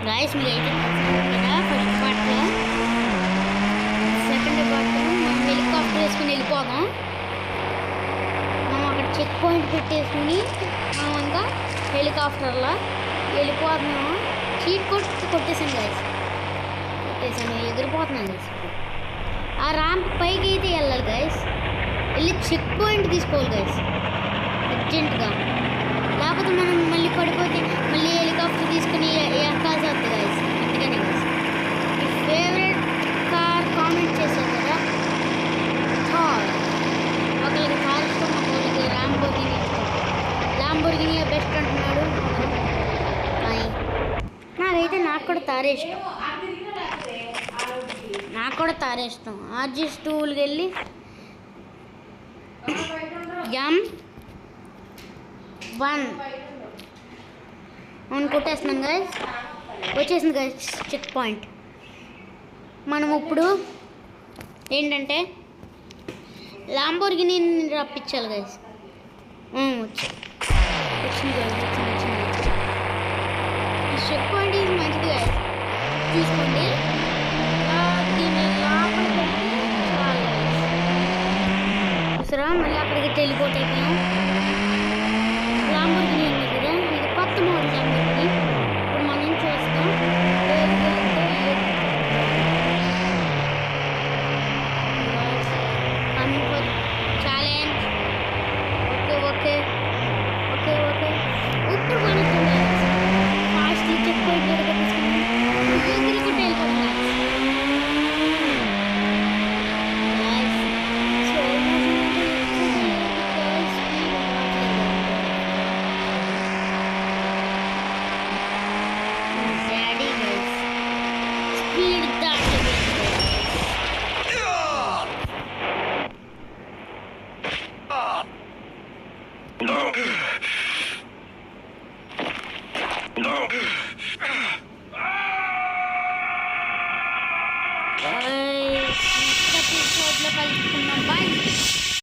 Guys మీరైతే కదా first పార్ట్లో సెకండ్ పార్ట్లో మనం హెలికాప్టర్ వేసుకుని వెళ్ళిపోదాం. మనం అక్కడ చెక్ పాయింట్ పెట్టేసుకుని మనం ఇంకా హెలికాప్టర్లో వెళ్ళిపోతున్నాము. చీట్ కొట్టేసాను గాయస్, కొట్టేసాను, ఎగిరిపోతున్నాను గాయస్. ఆ ర్యాంప్ పైకి అయితే వెళ్ళాలి గాయస్, వెళ్ళి చెక్ పాయింట్ తీసుకోవాలి గాయస్ అర్జెంటుగా. లేకపోతే మనం మళ్ళీ పడిపోతే మళ్ళీ హెలికాప్టర్ తీసుకుని ఎక్కాల్సి వస్తుంది గాయస్. అందుకనే గాయస్ మీ ఫేవరెట్ కార్ కామెంట్ చేశారు కదా, థార్. ఒకరికి థార్ ఇష్టం, ఒకరికి ల్యాంబోర్గిని ఇష్టం. ల్యాంబోర్గిని బెస్ట్ అంటున్నాడు. నాకైతే నాకు కూడా తారే ఇష్టం, నాకు కూడా తారే ఇష్టం. ఆర్జీ స్టూల్కి వెళ్ళి M1 అవును కొట్టేస్తున్నాను గాయస్. వచ్చేసింది గాయస్ చెక్ పాయింట్. మనం ఇప్పుడు ఏంటంటే ల్యాంబోర్గిని రప్పించాలి గాయస్. వచ్చింది గాయస్, వచ్చింది. ఈ చెక్ పాయింట్ ఇది మంచిది గాయస్, చూసుకోండి. దీన్ని లోపల పెట్టి చాలు గాయస్. చూసారా మళ్ళీ అక్కడికి టెలిపోర్ట్ అయిపోయాం. ల్యాంబోర్గిని ఉంది కదా, ఇది కొత్త మోడల్ ల్యాంబోర్గిని. ఇప్పుడు మనం చూస్తాం కమింగ్ ఫర్ ఛాలెంజ్. ఓకే ఇప్పుడు మనం ఫాస్ట్ చెక్ పాయింట్ దగ్గర తీసుకుని ఎగిరికుంటే వెళ్ళిపోతాం. కలుసుకున్నాం. బాయ్.